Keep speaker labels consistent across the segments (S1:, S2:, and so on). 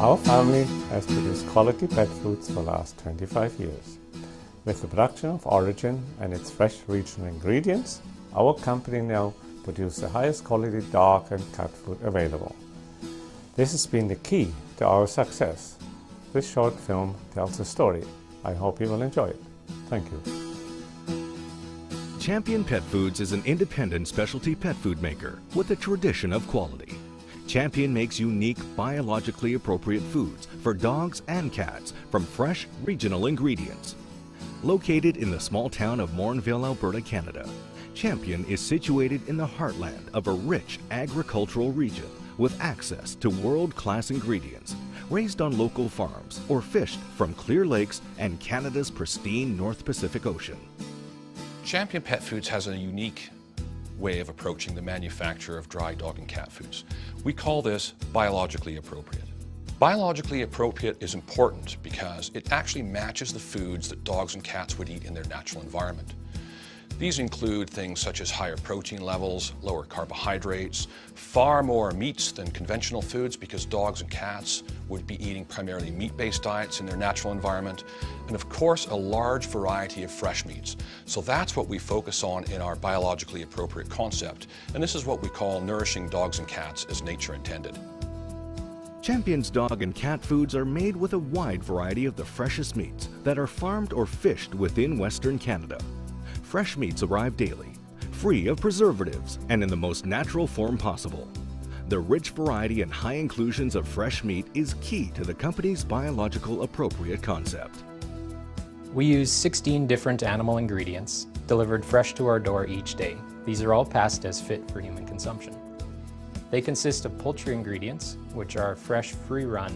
S1: Our family has produced quality pet foods for the last 25 years. With the production of Orijen and its fresh regional ingredients, our company now produces the highest quality dog and cat food available. This has been the key to our success. This short film tells a story. I hope you will enjoy it. Thank you.
S2: Champion Pet Foods is an independent specialty pet food maker with a tradition of quality. Champion makes unique, biologically appropriate foods for dogs and cats from fresh, regional ingredients. Located in the small town of Morinville, Alberta, Canada, Champion is situated in the heartland of a rich agricultural region with access to world-class ingredients, raised on local farms or fished from clear lakes and Canada's pristine North Pacific Ocean.
S3: Champion Pet Foods has a unique way of approaching the manufacture of dry dog and cat foods. We call this biologically appropriate. Biologically appropriate is important because it actually matches the foods that dogs and cats would eat in their natural environment. These include things such as higher protein levels, lower carbohydrates, far more meats than conventional foods because dogs and cats would be eating primarily meat-based diets in their natural environment, and of course a large variety of fresh meats. So that's what we focus on in our biologically appropriate concept, and this is what we call nourishing dogs and cats as nature intended.
S2: Champion's dog and cat foods are made with a wide variety of the freshest meats that are farmed or fished within Western Canada. Fresh meats arrive daily, free of preservatives and in the most natural form possible. The rich variety and high inclusions of fresh meat is key to the company's biological appropriate concept.
S4: We use 16 different animal ingredients delivered fresh to our door each day. These are all passed as fit for human consumption. They consist of poultry ingredients, which are fresh free-run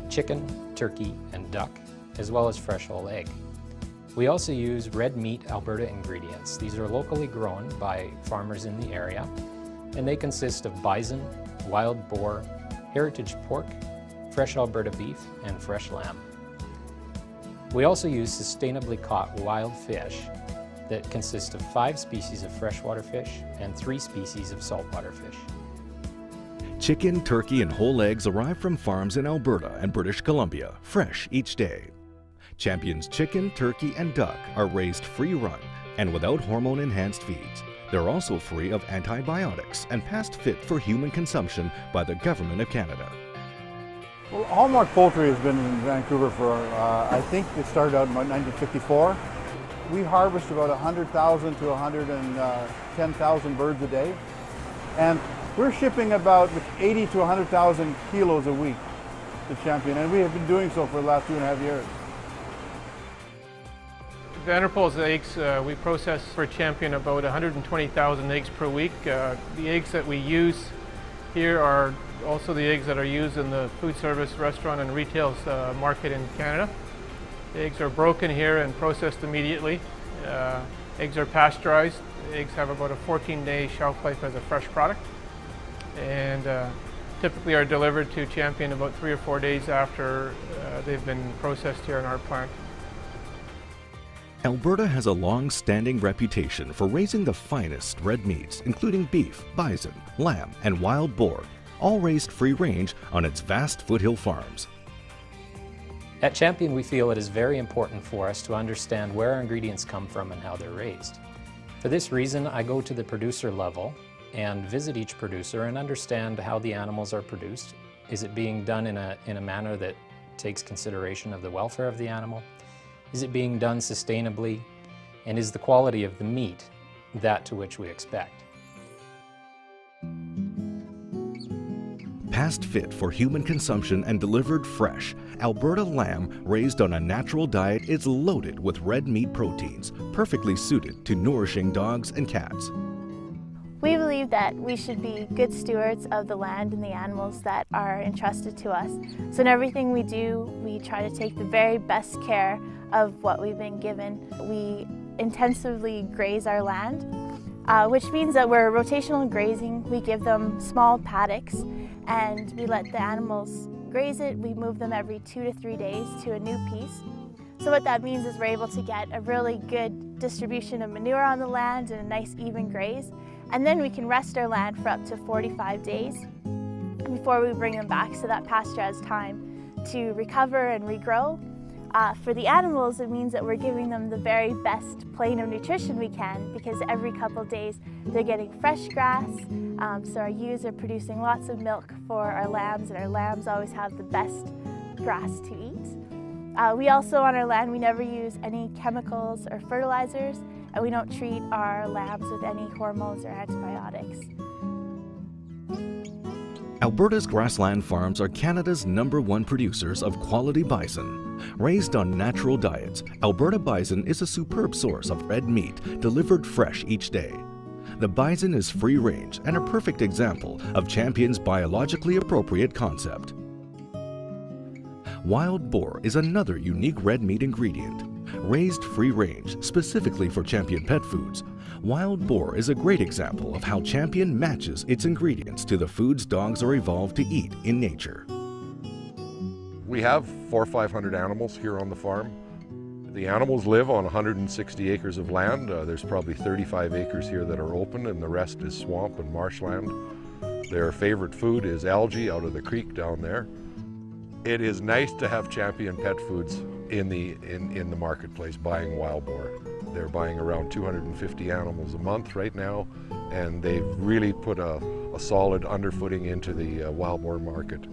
S4: chicken, turkey, and duck, as well as fresh whole egg. We also use red meat Alberta ingredients. These are locally grown by farmers in the area, and they consist of bison, wild boar, heritage pork, fresh Alberta beef, and fresh lamb. We also use sustainably caught wild fish that consist of 5 species of freshwater fish and 3 species of saltwater fish.
S2: Chicken, turkey, and whole eggs arrive from farms in Alberta and British Columbia, fresh each day. Champion's chicken, turkey, and duck are raised free-run and without hormone-enhanced feeds. They're also free of antibiotics and passed fit for human consumption by the Government of Canada.
S5: Well, Hallmark Poultry has been in Vancouver for, I think it started out in 1954. We harvest about 100,000 to 110,000 birds a day, and we're shipping about 80 to 100,000 kilos a week to Champion, and we have been doing so for the last 2.5 years.
S6: Vanderpool's eggs, we process for Champion about 120,000 eggs per week. The eggs that we use here are also the eggs that are used in the food service, restaurant, and retail market in Canada. The eggs are broken here and processed immediately. Eggs are pasteurized. Eggs have about a 14-day shelf life as a fresh product, and typically are delivered to Champion about 3 or 4 days after they've been processed here in our plant.
S2: Alberta has a long-standing reputation for raising the finest red meats, including beef, bison, lamb, and wild boar, all raised free-range on its vast foothill farms.
S4: At Champion, we feel it is very important for us to understand where our ingredients come from and how they're raised. For this reason, I go to the producer level and visit each producer and understand how the animals are produced. Is it being done in a manner that takes consideration of the welfare of the animal? Is it being done sustainably? And is the quality of the meat that to which we expect?
S2: Passed fit for human consumption and delivered fresh, Alberta lamb raised on a natural diet is loaded with red meat proteins, perfectly suited to nourishing dogs and cats.
S7: We believe that we should be good stewards of the land and the animals that are entrusted to us. So in everything we do, we try to take the very best care of what we've been given. We intensively graze our land, which means that we're rotational grazing. We give them small paddocks and we let the animals graze it. We move them every 2 to 3 days to a new piece. So what that means is we're able to get a really good distribution of manure on the land and a nice even graze. And then we can rest our land for up to 45 days before we bring them back, so that pasture has time to recover and regrow. For the animals, it means that we're giving them the very best plane of nutrition we can, because every couple days they're getting fresh grass. So our ewes are producing lots of milk for our lambs, and our lambs always have the best grass to eat. We also, on our land, we never use any chemicals or fertilizers, and we don't treat our lambs with any hormones or antibiotics.
S2: Alberta's grassland farms are Canada's #1 producers of quality bison. Raised on natural diets, Alberta bison is a superb source of red meat delivered fresh each day. The bison is free range and a perfect example of Champion's biologically appropriate concept. Wild boar is another unique red meat ingredient. Raised free range specifically for Champion Pet Foods, wild boar is a great example of how Champion matches its ingredients to the foods dogs are evolved to eat in nature.
S8: We have 400 or 500 animals here on the farm. The animals live on 160 acres of land. There's probably 35 acres here that are open, and the rest is swamp and marshland. Their favorite food is algae out of the creek down there. It is nice to have Champion Pet Foods in the marketplace buying wild boar. They're buying around 250 animals a month right now, and they've really put a solid underfooting into the wild boar market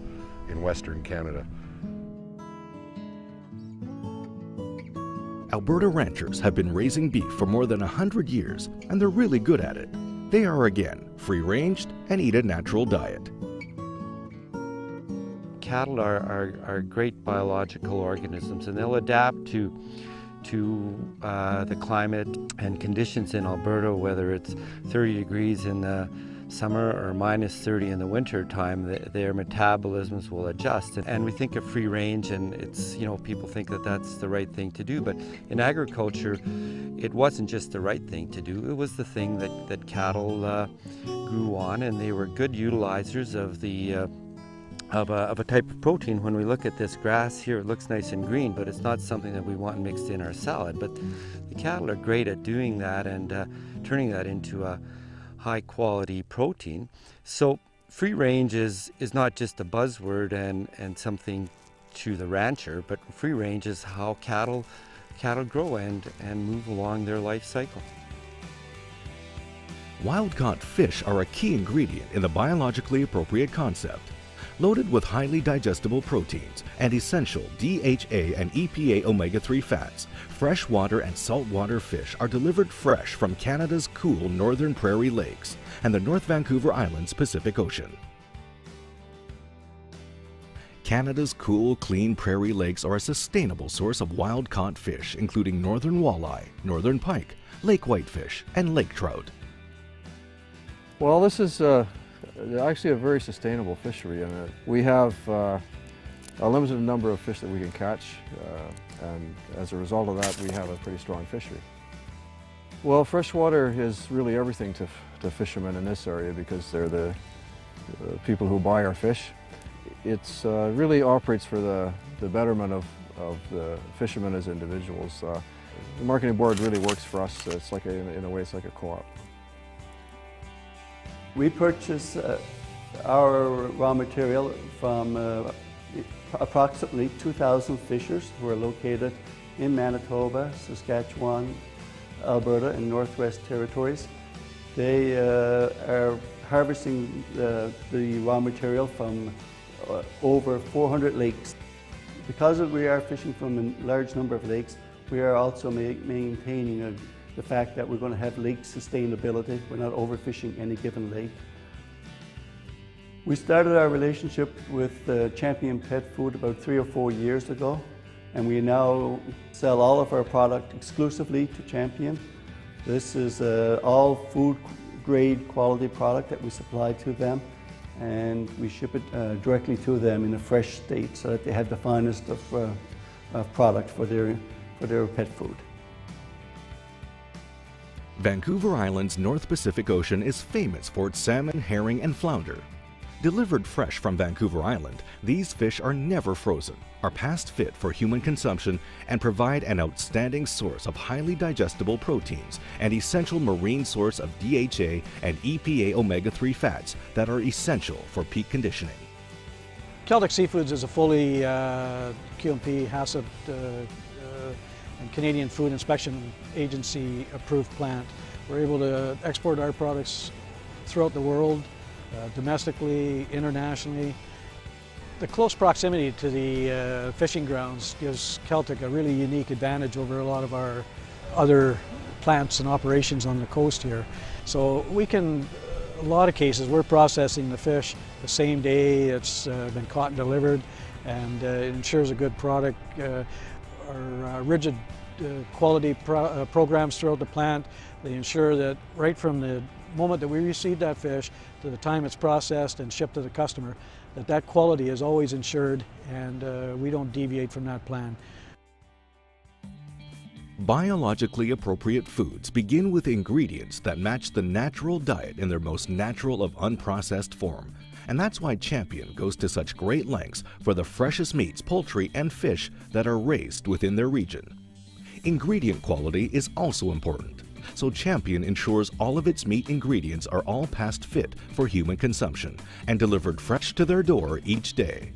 S8: in Western Canada.
S2: Alberta ranchers have been raising beef for more than 100 years, and they're really good at it. They are, again, free-ranged and eat a natural diet.
S9: Cattle are great biological organisms, and they'll adapt to the climate and conditions in Alberta, whether it's 30 degrees in the summer or -30 in the winter time. Their metabolisms will adjust, and we think of free range, and it's, you know, people think that that's the right thing to do, but in agriculture it wasn't just the right thing to do, it was the thing that cattle grew on, and they were good utilizers of the of a type of protein. When we look at this grass here, it looks nice and green, but it's not something that we want mixed in our salad. But the cattle are great at doing that and turning that into a high quality protein. So free range is not just a buzzword and something to the rancher, but free range is how cattle grow and move along their life cycle.
S2: Wild-caught fish are a key ingredient in the biologically appropriate concept. Loaded with highly digestible proteins and essential DHA and EPA omega-3 fats, freshwater and saltwater fish are delivered fresh from Canada's cool northern prairie lakes and the North Vancouver Island's Pacific Ocean. Canada's cool, clean prairie lakes are a sustainable source of wild-caught fish, including northern walleye, northern pike, lake whitefish, and lake trout.
S5: Well, this is actually a very sustainable fishery, and we have a limited number of fish that we can catch, and as a result of that we have a pretty strong fishery. Well, freshwater is really everything to fishermen in this area because they're the people who buy our fish. It's really operates for the betterment of the fishermen as individuals. The marketing board really works for us. It's like in a way it's like a co-op.
S10: We purchase our raw material from approximately 2,000 fishers who are located in Manitoba, Saskatchewan, Alberta, and Northwest Territories. They are harvesting the raw material from over 400 lakes. Because we are fishing from a large number of lakes, we are also maintaining the fact that we're going to have lake sustainability. We're not overfishing any given lake. We started our relationship with Champion Pet Food about 3 or 4 years ago, and we now sell all of our product exclusively to Champion. This is all food grade quality product that we supply to them, and we ship it directly to them in a fresh state so that they have the finest of product for their pet food.
S2: Vancouver Island's North Pacific Ocean is famous for its salmon, herring, and flounder. Delivered fresh from Vancouver Island, these fish are never frozen, are past fit for human consumption, and provide an outstanding source of highly digestible proteins and essential marine source of DHA and EPA omega-3 fats that are essential for peak conditioning.
S11: Celtic Seafoods is a fully QMP, HACCP, and Canadian Food Inspection Agency approved plant. We're able to export our products throughout the world, domestically, internationally. The close proximity to the fishing grounds gives Celtic a really unique advantage over a lot of our other plants and operations on the coast here. So we can, in a lot of cases, we're processing the fish the same day it's been caught and delivered, and it ensures a good product. Our rigid quality programs throughout the plant, they ensure that right from the moment that we receive that fish to the time it's processed and shipped to the customer, that quality is always ensured, and we don't deviate from that plan.
S2: Biologically appropriate foods begin with ingredients that match the natural diet in their most natural of unprocessed form. And that's why Champion goes to such great lengths for the freshest meats, poultry, and fish that are raised within their region. Ingredient quality is also important, so Champion ensures all of its meat ingredients are all past fit for human consumption and delivered fresh to their door each day.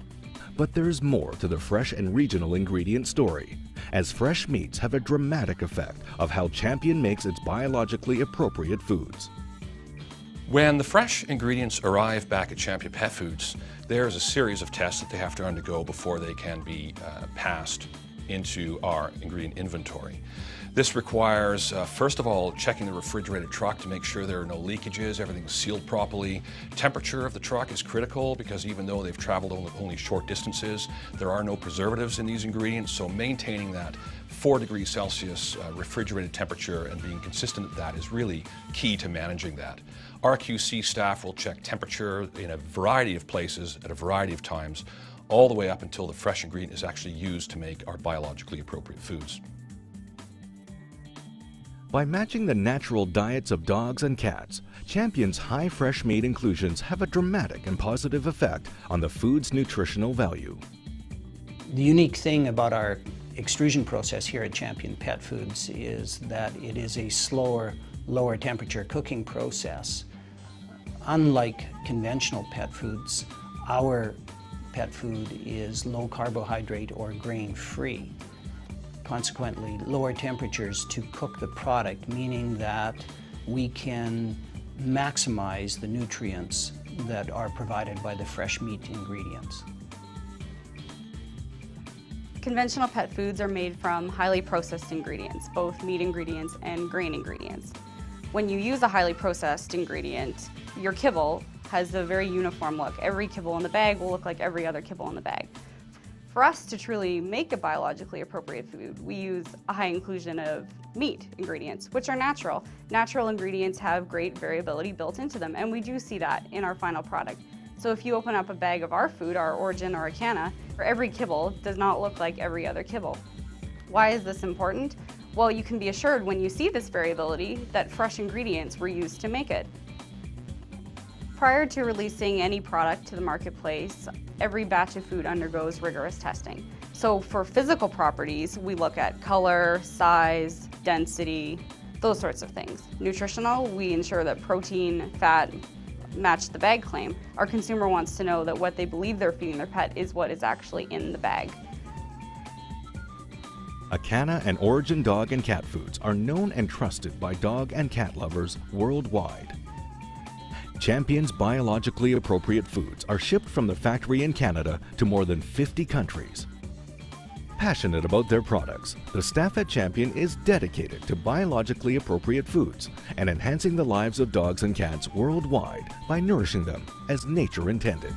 S2: But there's more to the fresh and regional ingredient story, as fresh meats have a dramatic effect of how Champion makes its biologically appropriate foods.
S3: When the fresh ingredients arrive back at Champion Pet Foods, there's a series of tests that they have to undergo before they can be passed into our ingredient inventory. This requires, first of all, checking the refrigerated truck to make sure there are no leakages, everything's sealed properly. Temperature of the truck is critical because even though they've traveled only short distances, there are no preservatives in these ingredients, so maintaining that 4 degrees Celsius refrigerated temperature and being consistent at that is really key to managing that. Our QC staff will check temperature in a variety of places at a variety of times, all the way up until the fresh ingredient is actually used to make our biologically appropriate foods.
S2: By matching the natural diets of dogs and cats, Champion's high fresh meat inclusions have a dramatic and positive effect on the food's nutritional value.
S12: The unique thing about our extrusion process here at Champion Pet Foods is that it is a slower, lower temperature cooking process. Unlike conventional pet foods, our pet food is low carbohydrate or grain free. Consequently, lower temperatures to cook the product, meaning that we can maximize the nutrients that are provided by the fresh meat ingredients.
S13: Conventional pet foods are made from highly processed ingredients, both meat ingredients and grain ingredients. When you use a highly processed ingredient, your kibble has a very uniform look. Every kibble in the bag will look like every other kibble in the bag. For us to truly make a biologically appropriate food, we use a high inclusion of meat ingredients, which are natural. Natural ingredients have great variability built into them, and we do see that in our final product. So if you open up a bag of our food, our Orijen or Acana, every kibble does not look like every other kibble. Why is this important? Well, you can be assured when you see this variability that fresh ingredients were used to make it. Prior to releasing any product to the marketplace, every batch of food undergoes rigorous testing. So for physical properties, we look at color, size, density, those sorts of things. Nutritional, we ensure that protein, fat match the bag claim. Our consumer wants to know that what they believe they're feeding their pet is what is actually in the bag.
S2: Acana and Orijen dog and cat foods are known and trusted by dog and cat lovers worldwide. Champion's biologically appropriate foods are shipped from the factory in Canada to more than 50 countries. Passionate about their products, the staff at Champion is dedicated to biologically appropriate foods and enhancing the lives of dogs and cats worldwide by nourishing them as nature intended.